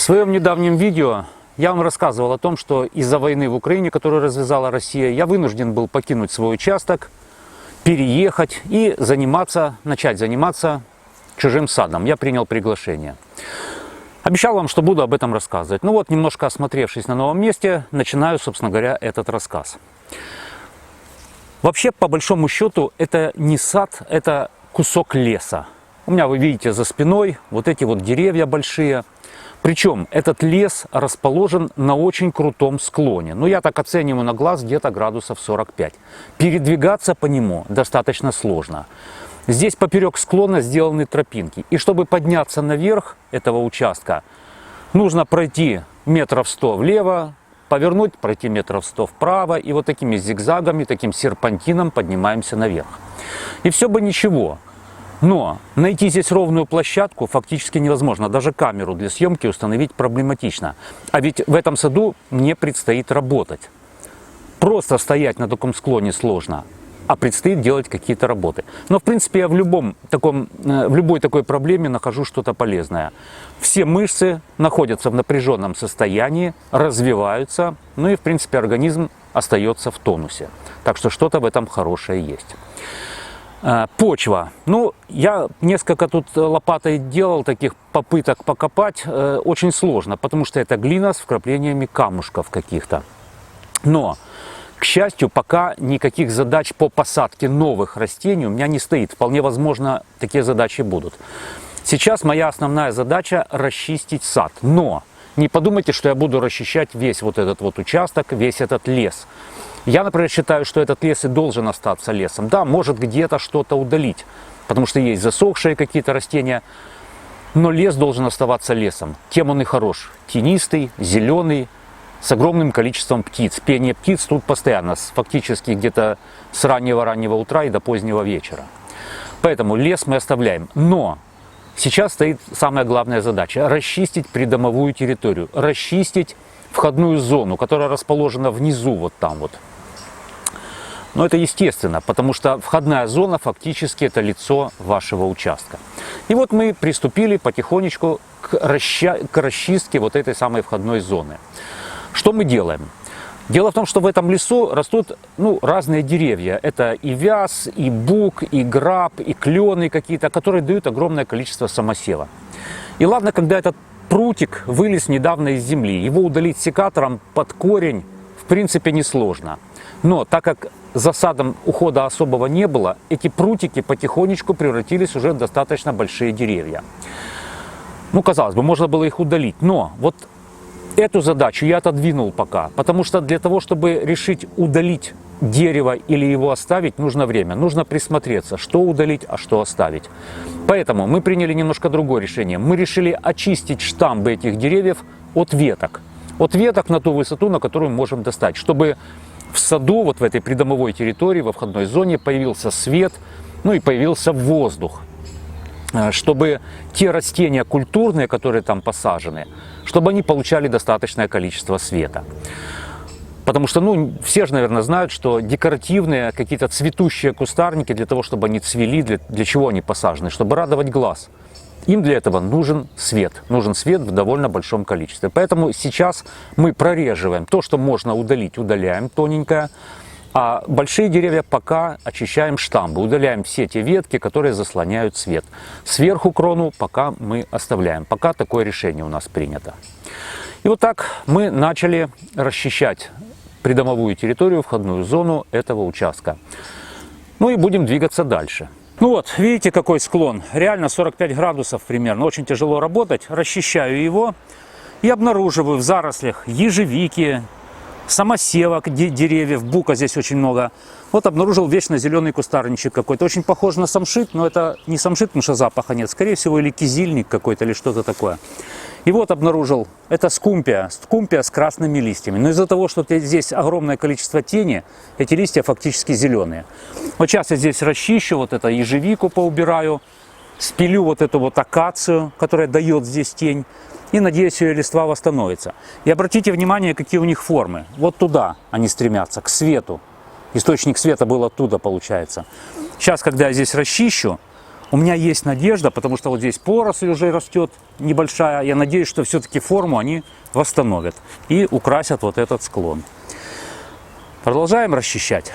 своем недавнем видео я вам рассказывал о том, что из-за войны в Украине, которую развязала Россия, я вынужден был покинуть свой участок, переехать и начать заниматься чужим садом. Я принял приглашение. Обещал вам, что буду об этом рассказывать. Ну вот, немножко осмотревшись на новом месте, начинаю, собственно говоря, этот рассказ. Вообще, по большому счету, это не сад, это кусок леса. У меня, вы видите, за спиной вот эти вот деревья большие. Причем этот лес расположен на очень крутом склоне. Ну, я так оцениваю на глаз где-то градусов 45. Передвигаться по нему достаточно сложно. Здесь поперек склона сделаны тропинки. И чтобы подняться наверх этого участка, нужно пройти метров 100 влево, повернуть, пройти метров 100 вправо. И вот такими зигзагами, таким серпантином поднимаемся наверх. И все бы ничего. Но найти здесь ровную площадку фактически невозможно. Даже камеру для съемки установить проблематично. А ведь в этом саду мне предстоит работать. Просто стоять на таком склоне сложно, а предстоит делать какие-то работы. Но в принципе я в любой такой проблеме нахожу что-то полезное. Все мышцы находятся в напряженном состоянии, развиваются, ну и в принципе организм остается в тонусе. Так что что-то в этом хорошее есть. Почва. Ну, я несколько тут лопатой делал таких попыток покопать. Очень сложно, потому что это глина с вкраплениями камушков каких-то. Но, к счастью, пока никаких задач по посадке новых растений у меня не стоит. Вполне возможно, такие задачи будут. Сейчас моя основная задача расчистить сад. Но не подумайте, что я буду расчищать весь вот этот вот участок, весь этот лес. Я, например, считаю, что этот лес и должен остаться лесом. Да, может где-то что-то удалить, потому что есть засохшие какие-то растения, но лес должен оставаться лесом. Тем он и хорош. Тенистый, зеленый, с огромным количеством птиц. Пение птиц тут постоянно, фактически где-то с раннего утра и до позднего вечера. Поэтому лес мы оставляем. Но сейчас стоит самая главная задача – расчистить придомовую территорию, расчистить входную зону, которая расположена внизу, вот там вот. Но это естественно, потому что входная зона фактически это лицо вашего участка. И вот мы приступили потихонечку к расчистке вот этой самой входной зоны. Что мы делаем? Дело в том, что в этом лесу растут разные деревья. Это и вяз, и бук, и граб, и клены какие-то, которые дают огромное количество самосева. И ладно, когда этот прутик вылез недавно из земли, его удалить секатором под корень в принципе несложно. Но так как за садом ухода особого не было, эти прутики потихонечку превратились уже в достаточно большие деревья. Ну, казалось бы, можно было их удалить, но вот эту задачу я отодвинул пока, потому что для того, чтобы решить удалить дерево или его оставить, нужно время, нужно присмотреться, что удалить, а что оставить. Поэтому мы приняли немножко другое решение. Мы решили очистить штамбы этих деревьев от веток на ту высоту, на которую мы можем достать, чтобы в саду, вот в этой придомовой территории, во входной зоне появился свет, ну и появился воздух, чтобы те растения культурные, которые там посажены, чтобы они получали достаточное количество света. Потому что, все же, наверное, знают, что декоративные какие-то цветущие кустарники, для того, чтобы они цвели, для чего они посажены? Чтобы радовать глаз. Им для этого нужен свет в довольно большом количестве. Поэтому сейчас мы прореживаем то, что можно удалить, удаляем тоненько, а большие деревья пока очищаем штамбы, удаляем все те ветки, которые заслоняют свет. Сверху крону пока мы оставляем, пока такое решение у нас принято. И вот так мы начали расчищать придомовую территорию, входную зону этого участка. Ну и будем двигаться дальше. Ну вот, видите, какой склон. Реально 45 градусов примерно. Очень тяжело работать. Расчищаю его и обнаруживаю в зарослях ежевики, самосевок, деревьев, бука здесь очень много. Вот обнаружил вечно зеленый кустарничек какой-то. Очень похож на самшит, но это не самшит, потому что запаха нет. Скорее всего, или кизильник какой-то, или что-то такое. И вот обнаружил, это скумпия с красными листьями. Но из-за того, что здесь огромное количество тени, эти листья фактически зеленые. Вот сейчас я здесь расчищу, вот это ежевику поубираю, спилю вот эту вот акацию, которая дает здесь тень. И надеюсь, ее листва восстановится. И обратите внимание, какие у них формы. Вот туда они стремятся, к свету. Источник света был оттуда, получается. Сейчас, когда я здесь расчищу, У меня есть надежда, потому что вот здесь поросль уже растет небольшая. Я надеюсь, что все-таки форму они восстановят и украсят вот этот склон. Продолжаем расчищать.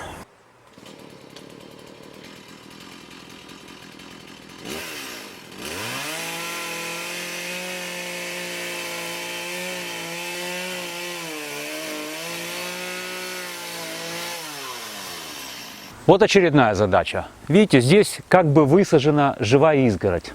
Вот очередная задача. Видите, здесь как бы высажена живая изгородь.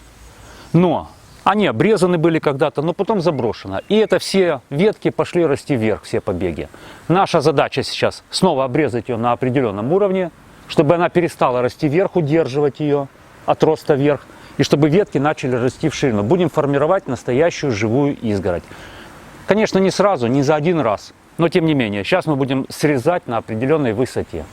Но они обрезаны были когда-то, но потом заброшено. И это все ветки пошли расти вверх, все побеги. Наша задача сейчас снова обрезать ее на определенном уровне, чтобы она перестала расти вверх, удерживать ее от роста вверх. И чтобы ветки начали расти в ширину. Будем формировать настоящую живую изгородь. Конечно, не сразу, не за один раз. Но тем не менее, сейчас мы будем срезать на определенной высоте.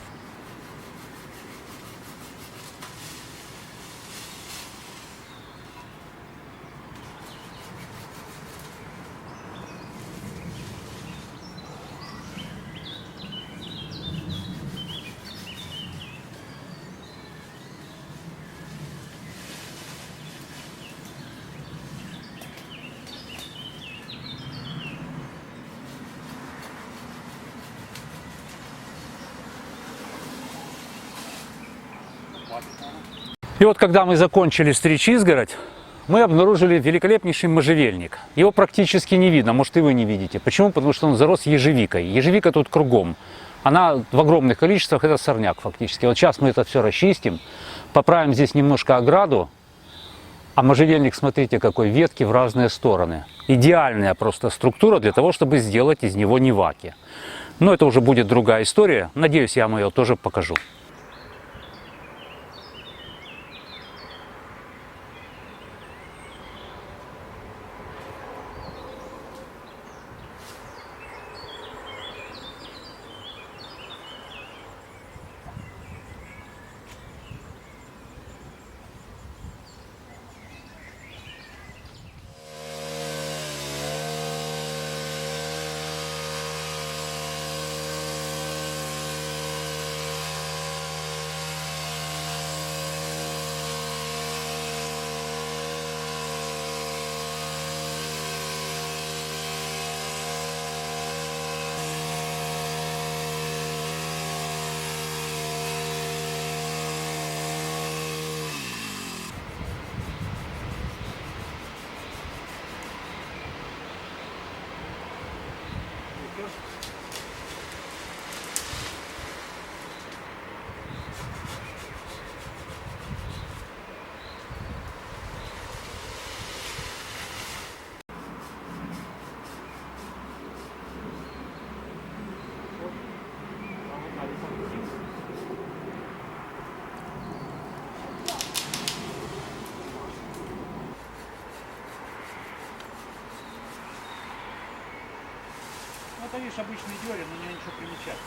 И вот когда мы закончили стричь изгородь, мы обнаружили великолепнейший можжевельник. Его практически не видно, может и вы не видите. Почему? Потому что он зарос ежевикой. Ежевика тут кругом. Она в огромных количествах, это сорняк фактически. Вот сейчас мы это все расчистим, поправим здесь немножко ограду. А можжевельник, смотрите, какой, ветки в разные стороны. Идеальная просто структура для того, чтобы сделать из него неваки. Но это уже будет другая история. Надеюсь, я вам ее тоже покажу. Это лишь обычный дерен, но ничего примечательного.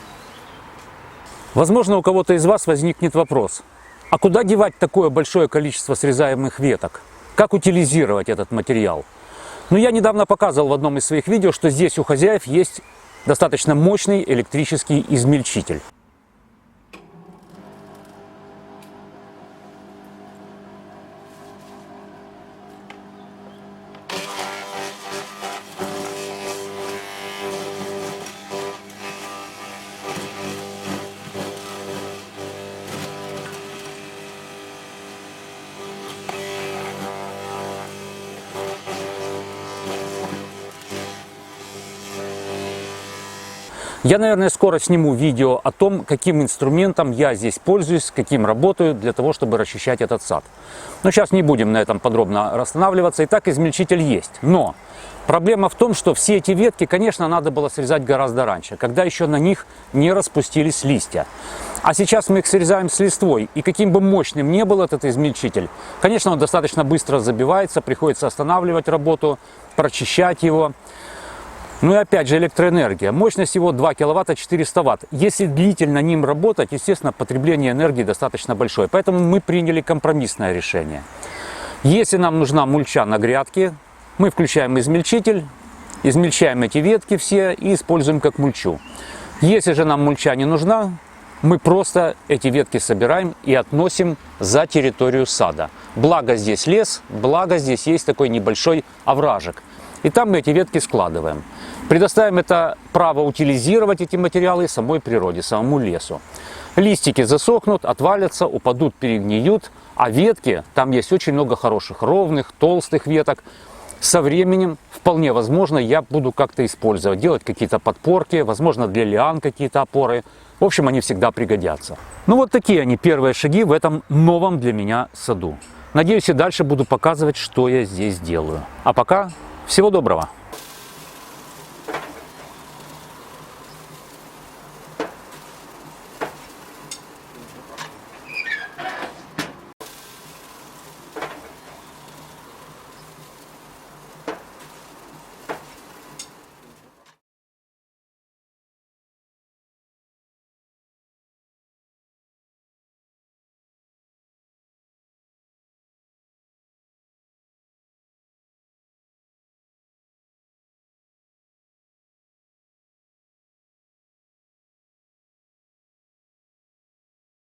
Возможно, у кого-то из вас возникнет вопрос. А куда девать такое большое количество срезаемых веток? Как утилизировать этот материал? Ну, я недавно показывал в одном из своих видео, что здесь у хозяев есть достаточно мощный электрический измельчитель. Я, наверное, скоро сниму видео о том, каким инструментом я здесь пользуюсь, каким работаю для того, чтобы расчищать этот сад. Но сейчас не будем на этом подробно останавливаться. Итак, измельчитель есть. Но проблема в том, что все эти ветки, конечно, надо было срезать гораздо раньше, когда еще на них не распустились листья. А сейчас мы их срезаем с листвой. И каким бы мощным ни был этот измельчитель, конечно, он достаточно быстро забивается, приходится останавливать работу, прочищать его. Ну и опять же электроэнергия. Мощность его 2 киловатта 400 ватт. Если длительно ним работать, естественно, потребление энергии достаточно большое. Поэтому мы приняли компромиссное решение. Если нам нужна мульча на грядке, мы включаем измельчитель, измельчаем эти ветки все и используем как мульчу. Если же нам мульча не нужна, мы просто эти ветки собираем и относим за территорию сада. Благо здесь лес, благо здесь есть такой небольшой овражек. И там мы эти ветки складываем. Предоставим это право утилизировать эти материалы самой природе, самому лесу. Листики засохнут, отвалятся, упадут, перегниют, а ветки, там есть очень много хороших, ровных, толстых веток. Со временем, вполне возможно, я буду как-то использовать, делать какие-то подпорки, возможно, для лиан какие-то опоры. В общем, они всегда пригодятся. Ну вот такие они первые шаги в этом новом для меня саду. Надеюсь, и дальше буду показывать, что я здесь делаю. А пока всего доброго!